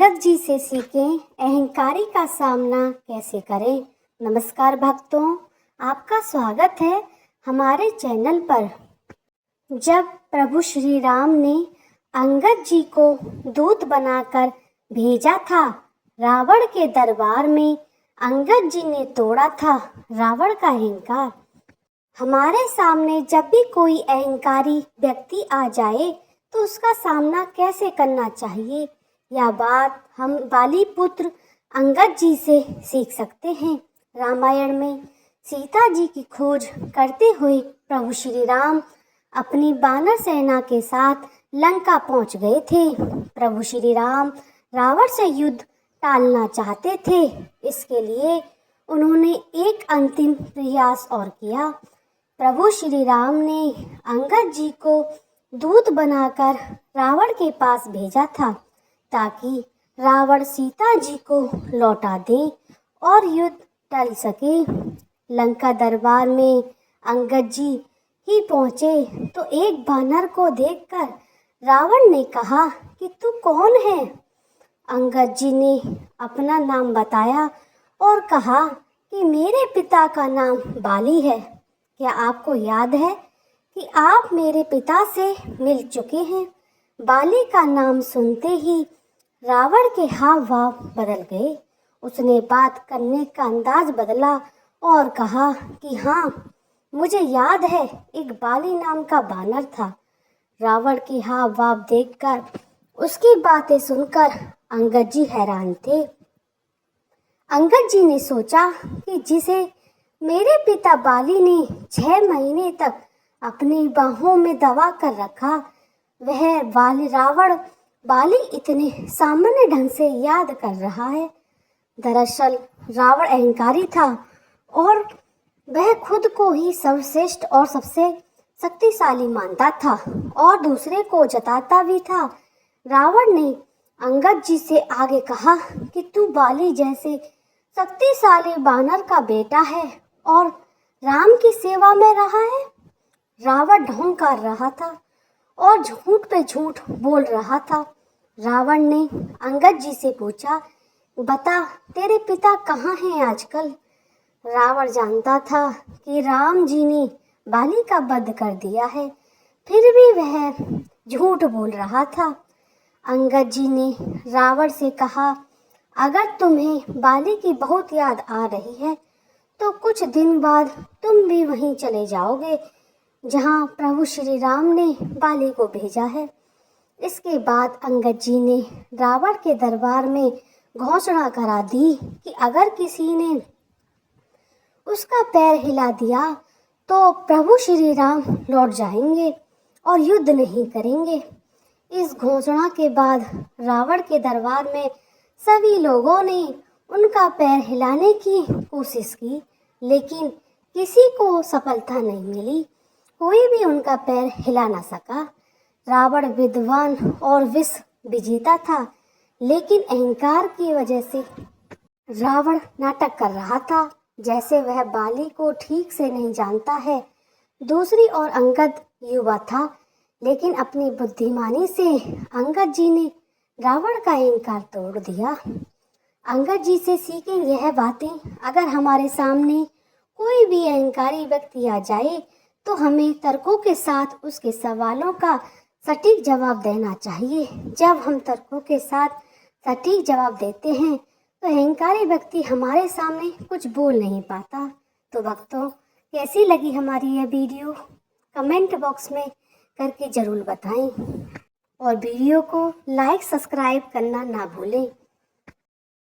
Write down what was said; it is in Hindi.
अंगद जी से सीखें अहंकारी का सामना कैसे करें। नमस्कार भक्तों, आपका स्वागत है हमारे चैनल पर। जब प्रभु श्री राम ने अंगद जी को दूत बनाकर भेजा था रावण के दरबार में, अंगद जी ने तोड़ा था रावण का अहंकार। हमारे सामने जब भी कोई अहंकारी व्यक्ति आ जाए तो उसका सामना कैसे करना चाहिए, यह बात हम बाली पुत्र अंगद जी से सीख सकते हैं। रामायण में सीता जी की खोज करते हुए प्रभु श्री राम अपनी वानर सेना के साथ लंका पहुंच गए थे। प्रभु श्री राम रावण से युद्ध टालना चाहते थे, इसके लिए उन्होंने एक अंतिम प्रयास और किया। प्रभु श्री राम ने अंगद जी को दूत बनाकर रावण के पास भेजा था ताकि रावण सीता जी को लौटा दे और युद्ध टल सके। लंका दरबार में अंगद जी ही पहुंचे तो एक वानर को देखकर रावण ने कहा कि तू कौन है। अंगद जी ने अपना नाम बताया और कहा कि मेरे पिता का नाम बाली है। क्या आपको याद है कि आप मेरे पिता से मिल चुके हैं। बाली का नाम सुनते ही रावण के हाव भाव बदल गए। उसने बात करने का अंदाज बदला और कहा कि हाँ, मुझे याद है, एक बाली नाम का बानर था। रावण के हाव भाव देखकर, उसकी बातें सुनकर अंगद जी हैरान थे। अंगद जी ने सोचा कि जिसे मेरे पिता बाली ने 6 महीने तक अपनी बाहों में दबा कर रखा, वह रावण बाली इतने सामान्य ढंग से याद कर रहा है। दरअसल रावण अहंकारी था और वह खुद को ही सर्वश्रेष्ठ और सबसे शक्तिशाली मानता था और दूसरे को जताता भी था। रावण ने अंगद जी से आगे कहा कि तू बाली जैसे शक्तिशाली बानर का बेटा है और राम की सेवा में रहा है। रावण ढोंग कर रहा था और झूठ पे झूठ बोल रहा था। रावण ने अंगद जी से पूछा, बता तेरे पिता कहाँ हैं आजकल। रावण जानता था कि राम जी ने बाली का वध कर दिया है, फिर भी वह झूठ बोल रहा था। अंगद जी ने रावण से कहा, अगर तुम्हें बाली की बहुत याद आ रही है तो कुछ दिन बाद तुम भी वहीं चले जाओगे जहां प्रभु श्री राम ने बाली को भेजा है। इसके बाद अंगद जी ने रावण के दरबार में घोषणा करा दी कि अगर किसी ने उसका पैर हिला दिया तो प्रभु श्री राम लौट जाएंगे और युद्ध नहीं करेंगे। इस घोषणा के बाद रावण के दरबार में सभी लोगों ने उनका पैर हिलाने की कोशिश की, लेकिन किसी को सफलता नहीं मिली। कोई भी उनका पैर हिला ना सका। रावण विद्वान और विश्व विजेता था, लेकिन अहंकार की वजह से रावण नाटक कर रहा था जैसे वह बाली को ठीक से नहीं जानता है। दूसरी ओर अंगद युवा था, लेकिन अपनी बुद्धिमानी से अंगद जी ने रावण का अहंकार तोड़ दिया। अंगद जी से सीखें यह बातें, अगर हमारे सामने कोई भी अहंकारी व्यक्ति आ जाए तो हमें तर्कों के साथ उसके सवालों का सटीक जवाब देना चाहिए। जब हम तर्कों के साथ सटीक जवाब देते हैं तो अहंकारी व्यक्ति हमारे सामने कुछ बोल नहीं पाता। तो भक्तों, कैसी लगी हमारी यह वीडियो कमेंट बॉक्स में करके ज़रूर बताएं और वीडियो को लाइक सब्सक्राइब करना ना भूलें।